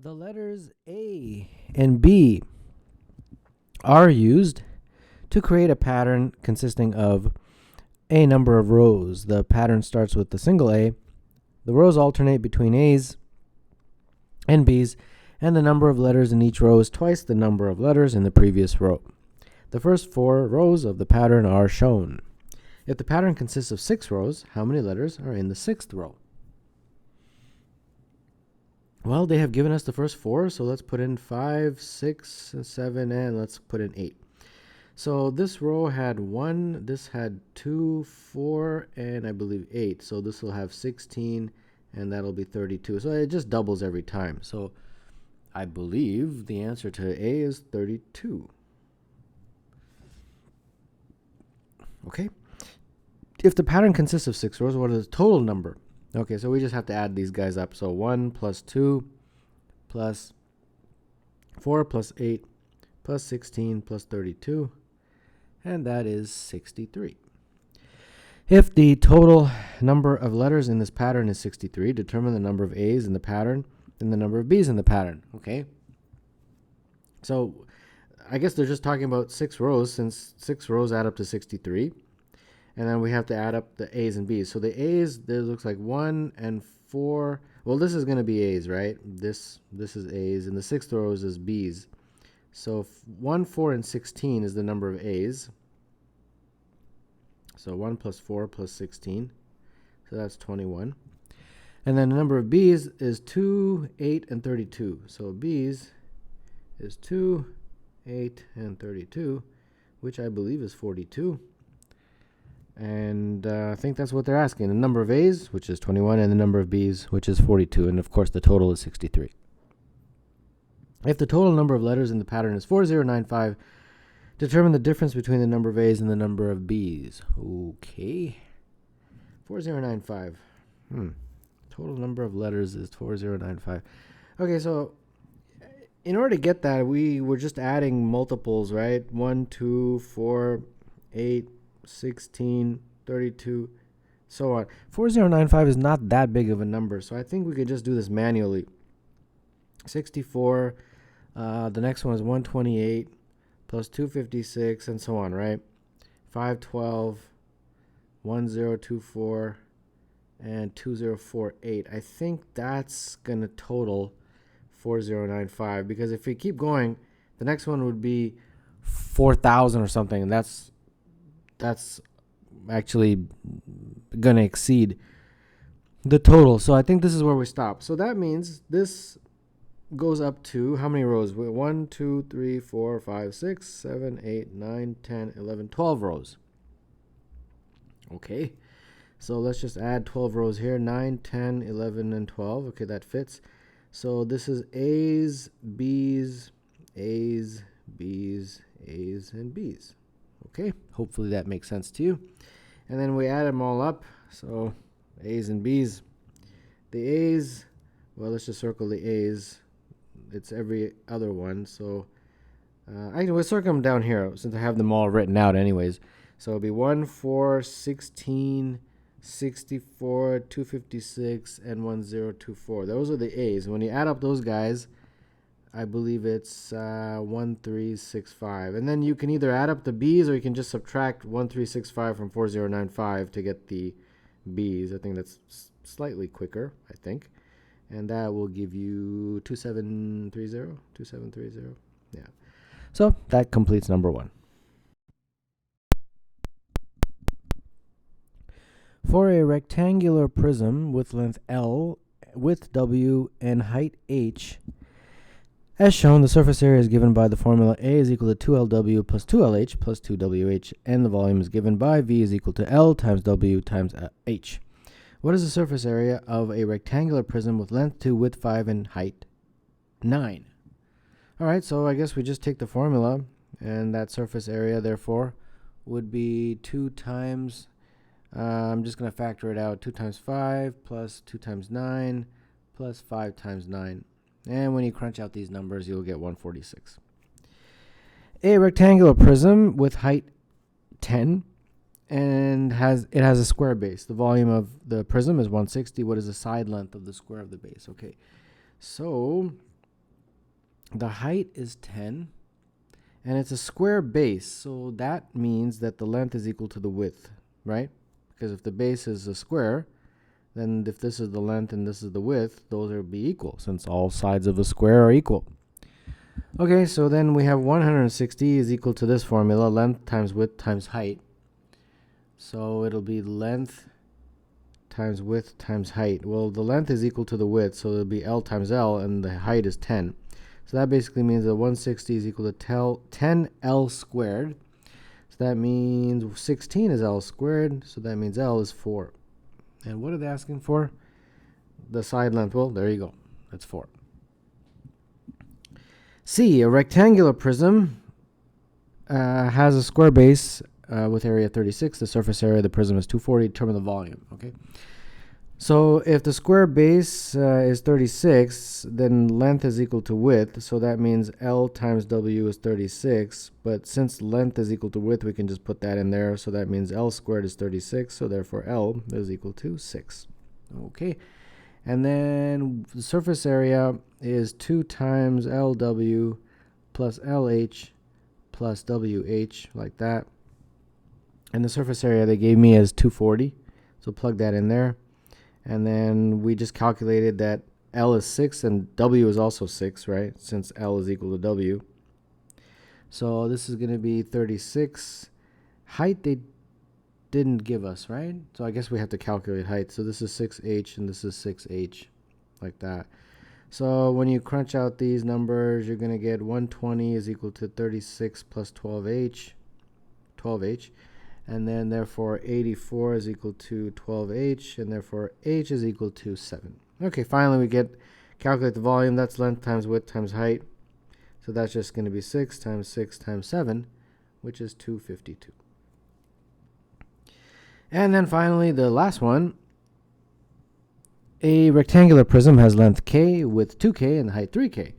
The letters A and B are used to create a pattern consisting of a number of rows. The pattern starts with the single A. The rows alternate between A's and B's, and the number of letters in each row is twice the number of letters in the previous row. The first 4 rows of the pattern are shown. If the pattern consists of 6 rows, how many letters are in the 6th row? Well, they have given us the first 4, so let's put in 5, 6, 7, and let's put in 8. So this row had 1, this had 2, 4, and I believe 8. So this will have 16, and that'll be 32. So it just doubles every time. So I believe the answer to A is 32. Okay. If the pattern consists of 6 rows, what is the total number? Okay, so we just have to add these guys up. So 1 plus 2 plus 4 plus 8 plus 16 plus 32, and that is 63. If the total number of letters in this pattern is 63, determine the number of A's in the pattern and the number of B's in the pattern. Okay. So I guess they're just talking about 6 rows, since 6 rows add up to 63. And then we have to add up the A's and B's. So the A's, there looks like 1 and 4. Well, this is going to be A's, right? This is A's, and the 6th row is B's. So 1, 4, and 16 is the number of A's. So 1 plus 4 plus 16. So that's 21. And then the number of B's is 2, 8, and 32. So B's is 2, 8, and 32, which I believe is 42. And I think that's what they're asking. The number of A's, which is 21, and the number of B's, which is 42. And, of course, the total is 63. If the total number of letters in the pattern is 4095, determine the difference between the number of A's and the number of B's. Okay. 4095. Total number of letters is 4095. Okay, so in order to get that, we were just adding multiples, right? 1, 2, 4, 8, 16, 32, so on. 4095 is not that big of a number, so I think we could just do this manually. 64, the next one is 128 plus 256, and so on, right? 512, 1024, and 2048. I think that's going to total 4095, because if we keep going, the next one would be 4,000 or something, and that's actually going to exceed the total. So I think this is where we stop. So that means this goes up to how many rows? 1, 2, 3, 4, 5, 6, 7, 8, 9, 10, 11, 12 rows. Okay. So let's just add 12 rows here. 9, 10, 11, and 12. Okay, that fits. So this is A's, B's, A's, B's, A's, and B's. Okay, hopefully that makes sense to you. And then we add them all up. So A's and B's. The A's, well, let's just circle the A's. It's every other one. So we'll circle them down here since I have them all written out anyways. So it'll be 1, 4, 16, 64, 256, and 1024. Those are the A's. When you add up those guys, I believe it's 1365. And then you can either add up the B's or you can just subtract 1365 from 4095 to get the B's. I think that's slightly quicker, I think. And that will give you 2730. 2730. Yeah. So that completes number 1. For a rectangular prism with length L, width W, and height H, as shown, the surface area is given by the formula A is equal to 2LW plus 2LH plus 2WH, and the volume is given by V is equal to L times W times H. What is the surface area of a rectangular prism with length 2, width 5, and height 9? All right, so I guess we just take the formula, and that surface area, therefore, would be 2 times, I'm just going to factor it out, 2 times 5 plus 2 times 9 plus 5 times 9. And when you crunch out these numbers, you'll get 146. A rectangular prism with height 10 and has a square base. The volume of the prism is 160. What is the side length of the square of the base? Okay, so the height is 10, and it's a square base, so that means that the length is equal to the width, right? Because if the base is a square, then if this is the length and this is the width, those will be equal, since all sides of a square are equal. Okay, so then we have 160 is equal to this formula, length times width times height. So it'll be length times width times height. Well, the length is equal to the width, so it'll be L times L, and the height is 10. So that basically means that 160 is equal to 10L squared. So that means 16 is L squared, so that means L is 4. And what are they asking for? The side length. Well, there you go. That's 4. C, a rectangular prism has a square base with area 36. The surface area of the prism is 240. Determine the volume. Okay. So if the square base is 36, then length is equal to width. So that means L times W is 36. But since length is equal to width, we can just put that in there. So that means L squared is 36. So therefore L is equal to 6. Okay. And then the surface area is 2 times LW plus LH plus WH, like that. And the surface area they gave me is 240. So plug that in there. And then we just calculated that L is 6 and W is also 6, right? Since L is equal to W. So this is going to be 36. Height they didn't give us, right? So I guess we have to calculate height. So this is 6h and this is 6h, like that. So when you crunch out these numbers, you're going to get 120 is equal to 36 plus 12h, and then therefore 84 is equal to 12h, and therefore h is equal to 7. Okay, finally we calculate the volume. That's length times width times height. So that's just going to be 6 times 6 times 7, which is 252. And then finally, the last one. A rectangular prism has length k, width 2k, and height 3k.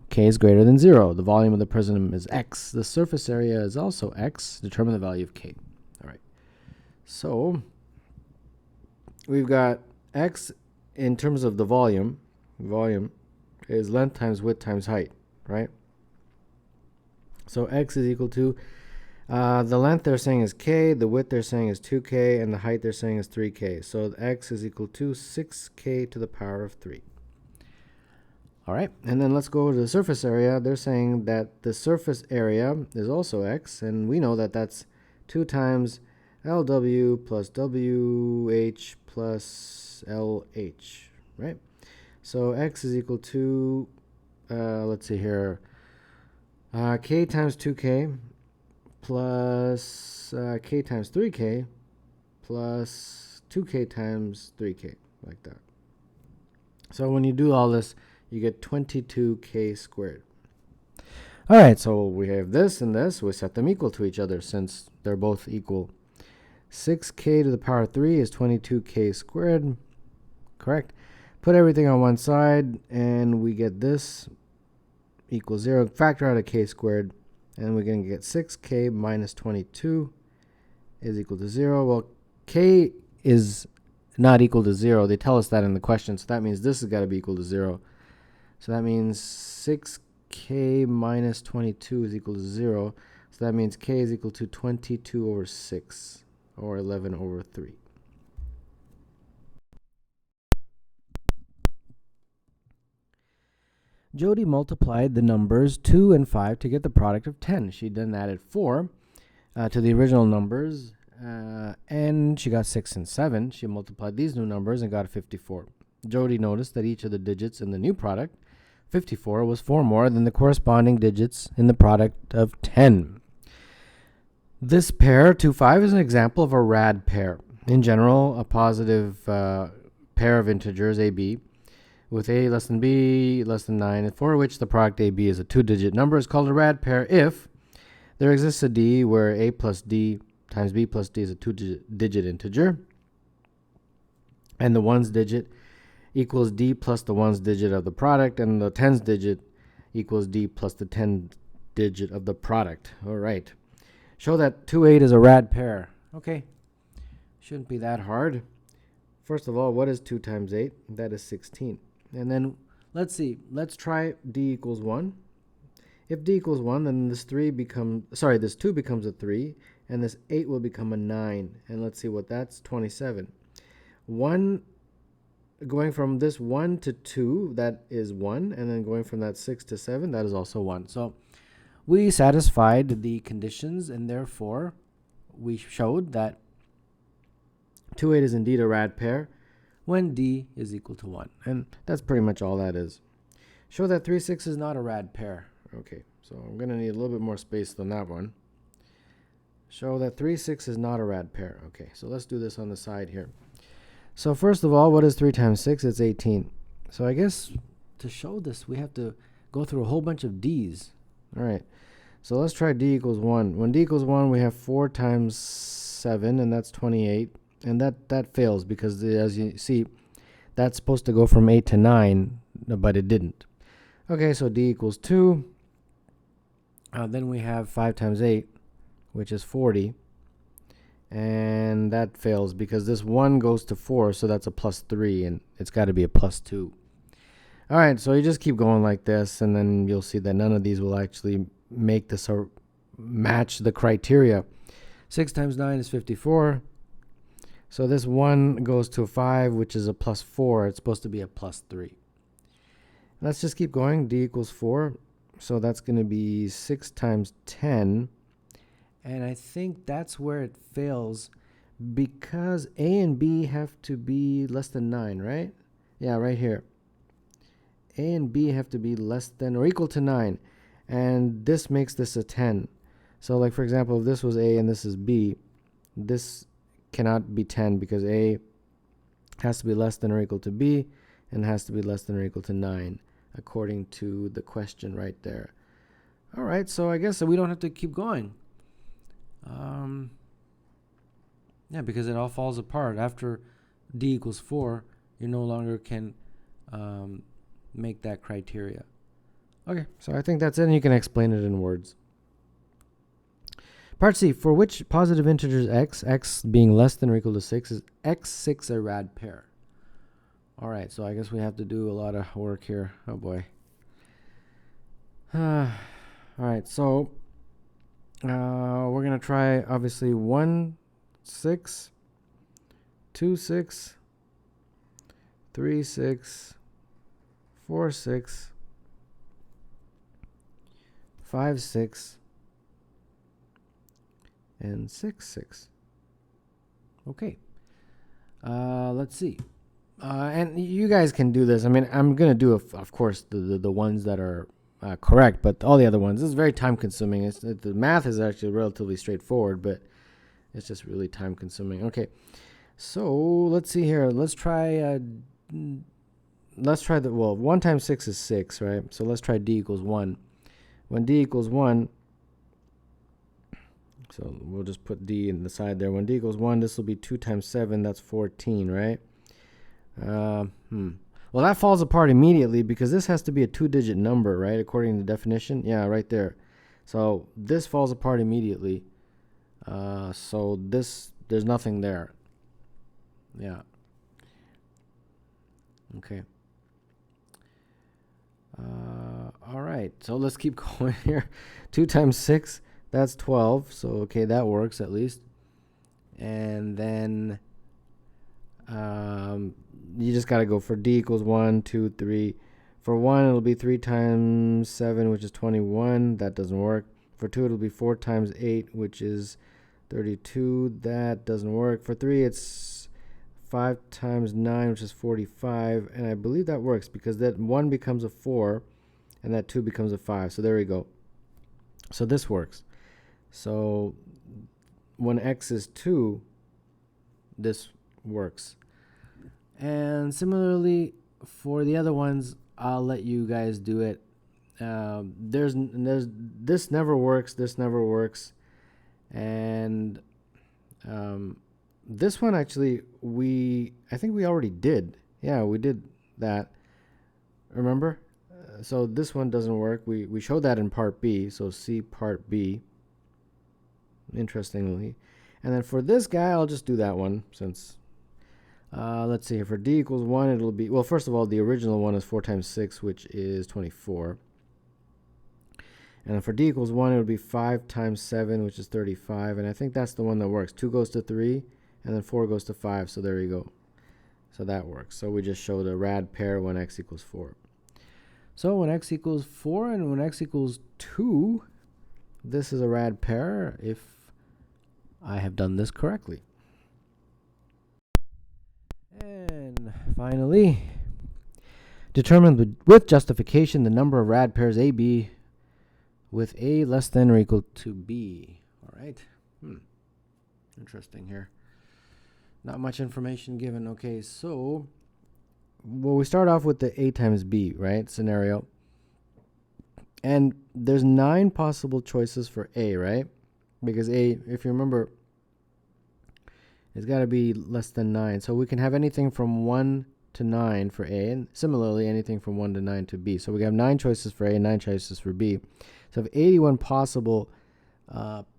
K is greater than 0. The volume of the prism is x. The surface area is also x. Determine the value of k. All right. So we've got x in terms of the volume. Volume is length times width times height, right? So x is equal to the length they're saying is k, the width they're saying is 2k, and the height they're saying is 3k. So x is equal to 6k to the power of 3. All right, and then let's go to the surface area. They're saying that the surface area is also x, and we know that that's 2 times LW plus WH plus LH, right? So x is equal to, let's see here, k times 2k plus k times 3k plus 2k times 3k, like that. So when you do all this, you get 22k squared. All right, so we have this and this. We set them equal to each other since they're both equal. 6k to the power 3 is 22k squared. Correct. Put everything on one side, and we get this equals 0. Factor out a k squared, and we're going to get 6k minus 22 is equal to 0. Well, k is not equal to 0. They tell us that in the question, so that means this has got to be equal to 0. So that means 6k minus 22 is equal to 0. So that means k is equal to 22 over 6, or 11 over 3. Jody multiplied the numbers 2 and 5 to get the product of 10. She then added 4 to the original numbers, and she got 6 and 7. She multiplied these new numbers and got 54. Jody noticed that each of the digits in the new product, 54, was 4 more than the corresponding digits in the product of 10. This pair, 2, 5, is an example of a rad pair. In general, a positive pair of integers, AB, with a less than b less than 9, and for which the product AB is a 2-digit number, is called a rad pair if there exists a d where a plus d times b plus d is a 2-digit integer, and the ones digit equals d plus the ones digit of the product, and the tens digit equals d plus the 10 digit of the product. All right. Show that 2, 8 is a rad pair. Okay. Shouldn't be that hard. First of all, what is 2 times 8? That is 16. And then let's see. Let's try d equals 1. If d equals 1, then this 2 becomes a 3, and this 8 will become a 9. And let's see what that's, 27. 1, going from this 1 to 2, that is 1, and then going from that 6 to 7, that is also 1. So we satisfied the conditions, and therefore we showed that 2, 8 is indeed a rad pair when d is equal to 1. And that's pretty much all that is. Show that 3, 6 is not a rad pair. Okay, so I'm going to need a little bit more space than that one. Show that 3, 6 is not a rad pair. Okay, so let's do this on the side here. So first of all, what is 3 times 6? It's 18. So I guess to show this, we have to go through a whole bunch of d's. All right, so let's try d equals 1. When d equals 1, we have 4 times 7, and that's 28. And that fails because, as you see, that's supposed to go from 8 to 9, but it didn't. Okay, so d equals 2. Then we have 5 times 8, which is 40. And that fails because this 1 goes to 4, so that's a plus 3, and it's got to be a plus 2. All right, so you just keep going like this, and then you'll see that none of these will actually make this or match the criteria. 6 times 9 is 54. So this 1 goes to a 5, which is a plus 4. It's supposed to be a plus 3. Let's just keep going. D equals 4. So that's going to be 6 times 10. And I think that's where it fails because A and B have to be less than 9, right? Yeah, right here. A and B have to be less than or equal to 9. And this makes this a 10. So like, for example, if this was A and this is B, this cannot be 10 because A has to be less than or equal to B and has to be less than or equal to 9, according to the question right there. All right, so I guess we don't have to keep going. Yeah, because it all falls apart. After d equals 4, you no longer can make that criteria. Okay, so I think that's it, and you can explain it in words. Part C, for which positive integers x being less than or equal to 6, is x6 a rad pair? All right, so I guess we have to do a lot of work here. Oh, boy. All right, so we're going to try, obviously, 1, 6, 2, 6, 3, 6, 4, 6, 5, 6, and 6, 6. Okay. Let's see. And you guys can do this. I mean, I'm going to do, of course, the ones that are correct, but all the other ones, this is very time-consuming. The math is actually relatively straightforward, but it's just really time-consuming. Okay, so let's see here. Let's try 1 times 6 is 6, right? So let's try d equals 1. When d equals 1, so we'll just put d in the side there. When d equals 1, this will be 2 times 7, that's 14, right? Well, that falls apart immediately because this has to be a 2-digit number, right? According to the definition. Yeah, right there. So this falls apart immediately. So there's nothing there. Yeah. Okay. All right. So let's keep going here. 2 times 6, that's 12. So, okay, that works at least. And then you just got to go for d equals 1, 2, 3. For 1, it'll be 3 times 7, which is 21. That doesn't work. For 2, it'll be 4 times 8, which is 32. That doesn't work. For 3, it's 5 times 9, which is 45. And I believe that works because that 1 becomes a 4, and that 2 becomes a 5. So there we go. So this works. So when x is 2, this works. And similarly, for the other ones, I'll let you guys do it. There's this never works. This never works. And this one actually I think we already did. Yeah, we did that. Remember? So this one doesn't work. We showed that in part B. So see part B. Interestingly. And then for this guy, I'll just do that one since. Let's see here. For d equals 1, it'll be, well, first of all, the original one is 4 times 6, which is 24. And then for d equals 1, it would be 5 times 7, which is 35. And I think that's the one that works. 2 goes to 3, and then 4 goes to 5. So there you go. So that works. So we just showed a rad pair when x equals 4. So when x equals 4 and when x equals 2, this is a rad pair if I have done this correctly. And finally, determine with justification the number of rad pairs AB with A less than or equal to B. All right. Interesting here. Not much information given. Okay, so well, we start off with the A times B, right, scenario. And there's 9 possible choices for A, right? Because A, if you remember, it's got to be less than 9. So we can have anything from 1 to 9 for A, and similarly anything from 1 to 9 to B. So we have 9 choices for A and 9 choices for B. So we have 81 possible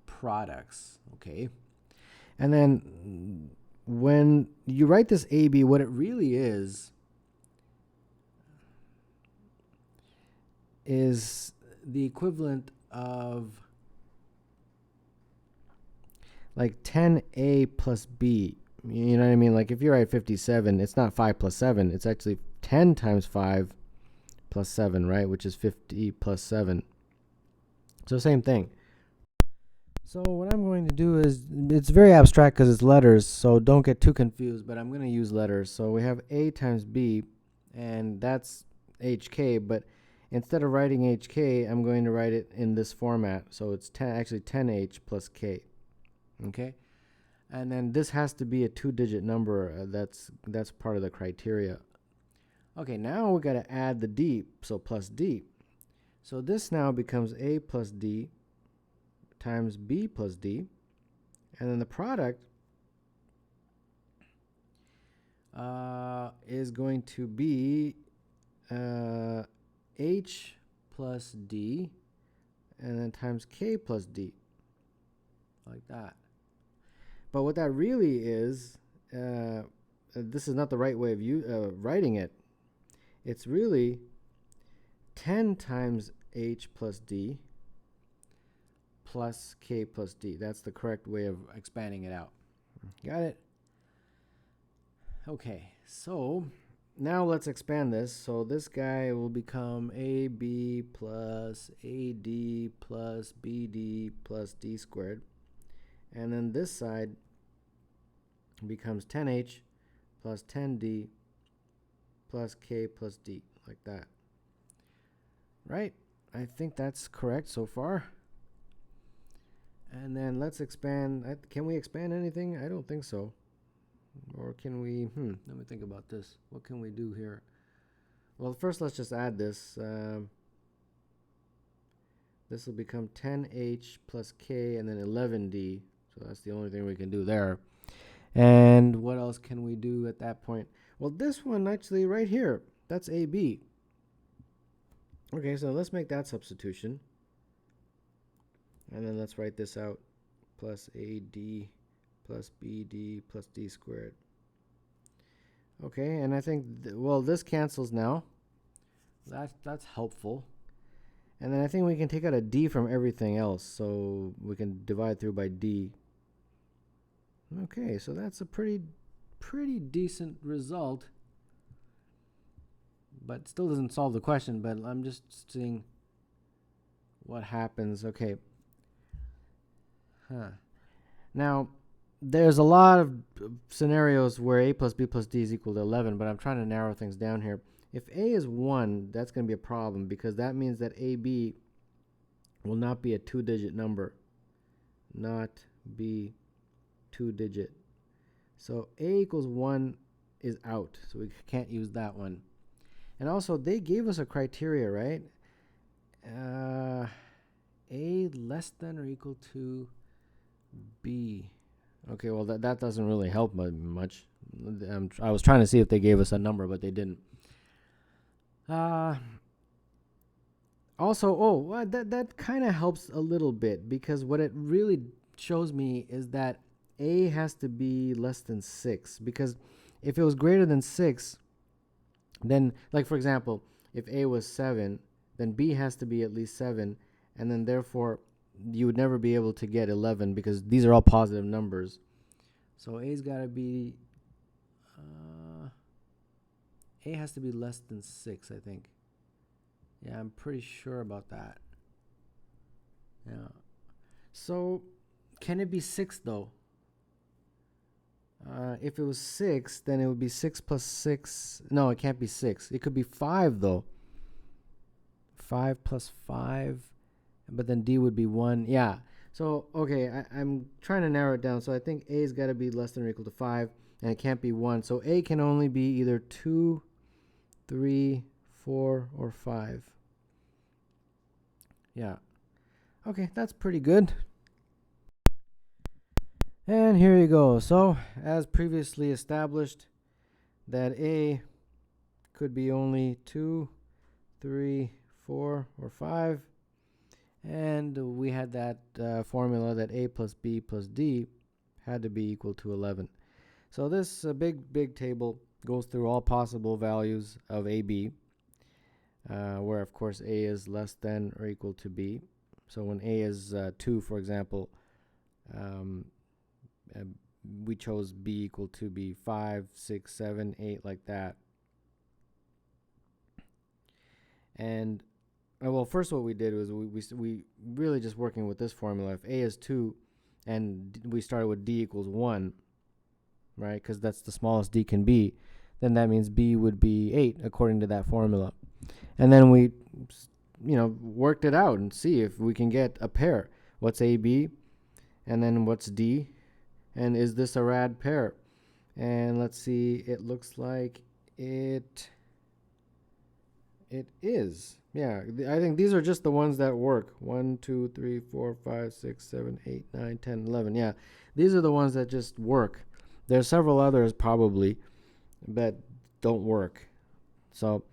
products, okay? And then when you write this AB, what it really is the equivalent of like 10A plus B. You know what I mean? Like if you write 57, it's not 5 plus 7. It's actually 10 times 5 plus 7, right? Which is 50 plus 7. So same thing. So what I'm going to do is, it's very abstract because it's letters, so don't get too confused, but I'm going to use letters. So we have A times B, and that's HK, but instead of writing HK, I'm going to write it in this format. So it's actually 10H plus K. Okay? And then this has to be a 2-digit number. That's part of the criteria. Okay, now we got to add the D, so plus D. So this now becomes A plus D times B plus D. And then the product is going to be H plus D and then times K plus D. Like that. But what that really is, this is not the right way of writing it. It's really 10 times H plus D plus K plus D. That's the correct way of expanding it out. Got it? Okay, so now let's expand this. So this guy will become AB plus AD plus BD plus D squared. And then this side becomes 10H plus 10D plus K plus D, like that. Right? I think that's correct so far. And then let's expand. Can we expand anything? I don't think so. Or can we? Let me think about this. What can we do here? Well, first let's just add this. This will become 10H plus K and then 11D. So that's the only thing we can do there. And what else can we do at that point? Well, this one actually right here, that's AB. Okay, so let's make that substitution. And then let's write this out. Plus AD plus BD plus D squared. Okay, and I think, well, this cancels now. That's helpful. And then I think we can take out a D from everything else. So we can divide through by D. Okay, so that's a pretty decent result. But still doesn't solve the question, but I'm just seeing what happens. Okay. Now, there's a lot of scenarios where A plus B plus D is equal to 11, but I'm trying to narrow things down here. If A is 1, that's going to be a problem because that means that AB will not be a 2-digit number. Not be 2-digit. So A equals 1 is out, so we can't use that one. And also, they gave us a criteria, right? A less than or equal to B. Okay, well, that doesn't really help much. I was trying to see if they gave us a number, but they didn't. Also, that kind of helps a little bit because what it really shows me is that A has to be less than 6. Because if it was greater than 6, then, like for example, if A was 7, then B has to be at least 7, and then therefore you would never be able to get 11 because these are all positive numbers. So A's got to be, A has to be less than 6, I think. Yeah, I'm pretty sure about that. Yeah. So can it be 6 though? If it was 6, then it would be 6 plus 6. No, it can't be 6. It could be 5 though. 5 plus 5. But then D would be 1. Yeah. So, okay, I'm trying to narrow it down. So I think A's got to be less than or equal to 5, and it can't be 1. So A can only be either 2, 3, 4, or 5. Yeah. Okay, that's pretty good. And here you go. So, as previously established, that A could be only 2, 3, 4, or 5. And we had that formula that A plus B plus D had to be equal to 11. So this big table goes through all possible values of AB, where of course A is less than or equal to B. So when A is 2, for example, we chose B equal to be 5, 6, 7, 8, like that. And well, first what we did was we really just working with this formula. If A is 2 and we started with D equals 1, right, because that's the smallest D can be, then that means B would be 8 according to that formula. And then we, worked it out and see if we can get a pair. What's AB? And then what's D? And is this a rad pair? And let's see, it looks like it is. Yeah, I think these are just the ones that work. 1, 2, 3, 4, 5, 6, 7, 8, 9, 10, 11. Yeah, these are the ones that just work. There's several others probably that don't work. So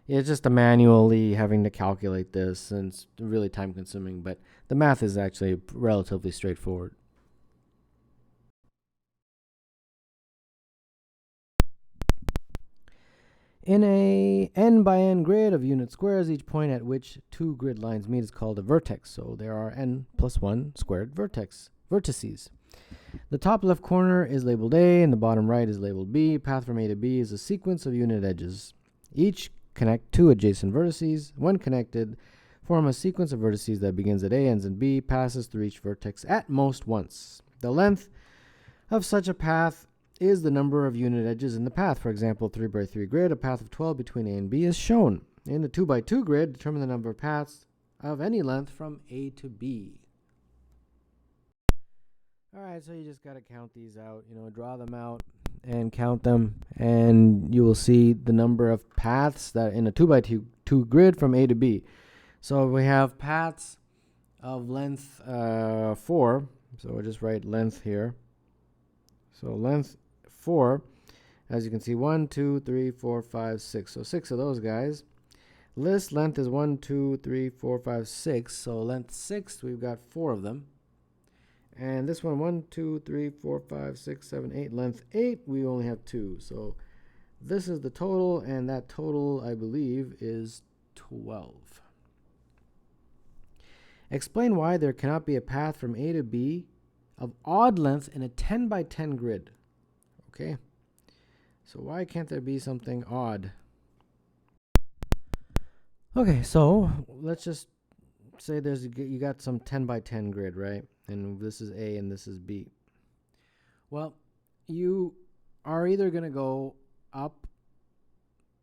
it's just a manually having to calculate this, and it's really time consuming, but the math is actually relatively straightforward. In a n by n grid of unit squares, each point at which 2 grid lines meet is called a vertex. So there are n plus 1 squared vertices. The top left corner is labeled A and the bottom right is labeled B. Path from A to B is a sequence of unit edges. Each connect 2 adjacent vertices. When connected, form a sequence of vertices that begins at A, ends in B, passes through each vertex at most once. The length of such a path is the number of unit edges in the path. For example, 3 by 3 grid, a path of 12 between A and B is shown. In the 2 by 2 grid, determine the number of paths of any length from A to B. All right, so you just got to count these out, draw them out and count them, and you will see the number of paths that in a 2 by 2 grid from A to B. So we have paths of length 4, so we'll just write length here. So length 4, as you can see, 1, 2, 3, 4, 5, 6. So 6 of those guys. List length is 1, 2, 3, 4, 5, 6. So length 6, we've got 4 of them. And this one, 1, 2, 3, 4, 5, 6, 7, 8. Length 8, we only have 2. So this is the total, and that total, I believe, is 12. Explain why there cannot be a path from A to B of odd length in a 10 by 10 grid. Okay, so why can't there be something odd? Okay, so let's just say you got some 10 by 10 grid, right? And this is A and this is B. Well, you are either going to go up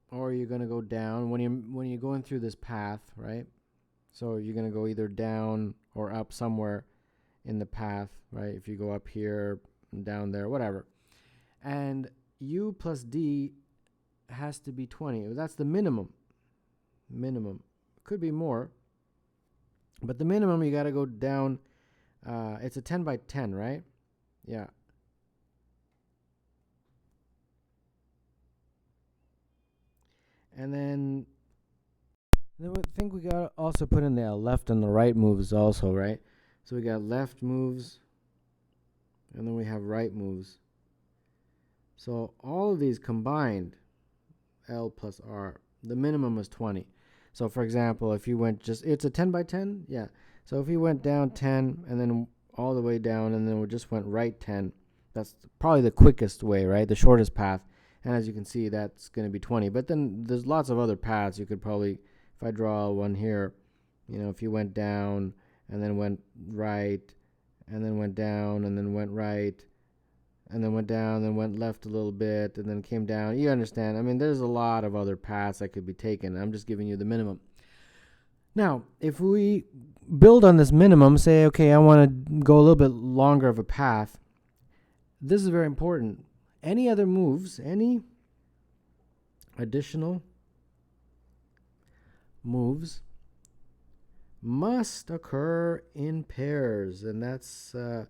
or you're going to go down when you're going through this path, right? So you're going to go either down or up somewhere in the path, right? If you go up here and down there, whatever. And U plus D has to be 20. That's the minimum. Could be more. But the minimum, you got to go down. It's a 10 by 10, right? Yeah. And then I think we got to also put in the left and the right moves also, right? So we got left moves, and then we have right moves. So all of these combined, L plus R, the minimum is 20. So for example, if you went it's a 10 by 10? Yeah. So if he went down 10 and then all the way down and then we just went right 10, that's probably the quickest way, right? The shortest path. And as you can see, that's going to be 20. But then there's lots of other paths. You could probably, if I draw one here, you know, if you went down and then went right and then went down and then went right and then went down and then went left a little bit and then came down. You understand? I mean, there's a lot of other paths that could be taken. I'm just giving you the minimum. Now, if we build on this minimum, say, okay, I want to go a little bit longer of a path, this is very important. Any other moves, any additional moves must occur in pairs, and that's a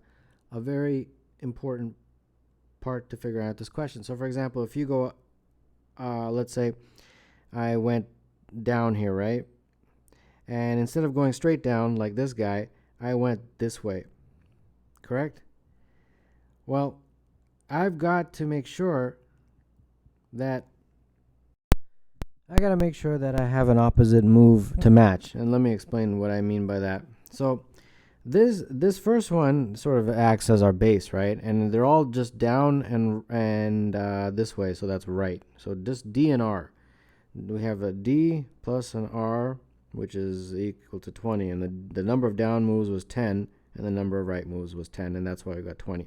very important part to figure out this question. So for example, if you go, let's say I went down here, right? And instead of going straight down like this guy, I went this way, correct? Well, I've got to make sure that I have an opposite move to match. And let me explain what I mean by that. So this first one sort of acts as our base, right? And they're all just down and this way, so that's right. So just D and R. We have a D plus an R, which is equal to 20, and the number of down moves was 10, and the number of right moves was 10, and that's why we got 20.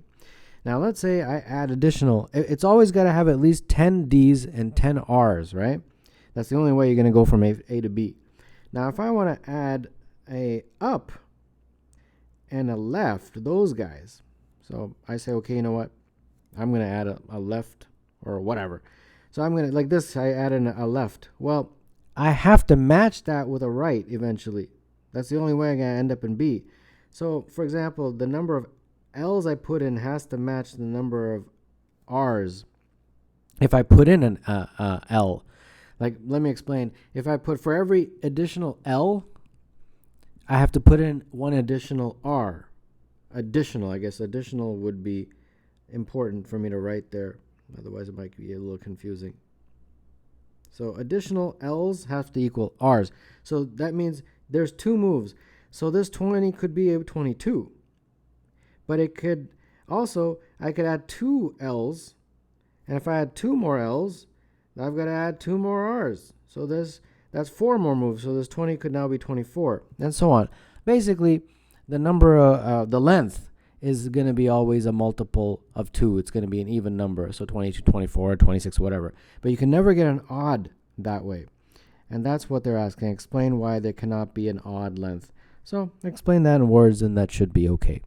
Now let's say I add additional. It's always got to have at least 10 D's and 10 R's, right? That's the only way you're going to go from A to B. Now if I want to add a up and a left, those guys. So I say, okay, you know what? I'm going to add a left or whatever. So I'm going to, like this, I add a left. Well, I have to match that with a right eventually. That's the only way I'm going to end up in B. So for example, the number of L's I put in has to match the number of R's. If I put in an L, like let me explain. If I put for every additional L, I have to put in one additional R. Additional, I guess additional would be important for me to write there. Otherwise it might be a little confusing. So additional L's have to equal R's. So that means there's two moves. So this 20 could be a 22. But it could also, I could add two L's. And if I add two more L's, I've got to add two more R's. So that's four more moves. So this 20 could now be 24, and so on. Basically, the number, the length is going to be always a multiple of 2. It's going to be an even number. So 22, 24, 26, whatever. But you can never get an odd that way. And that's what they're asking. Explain why there cannot be an odd length. So explain that in words, and that should be okay.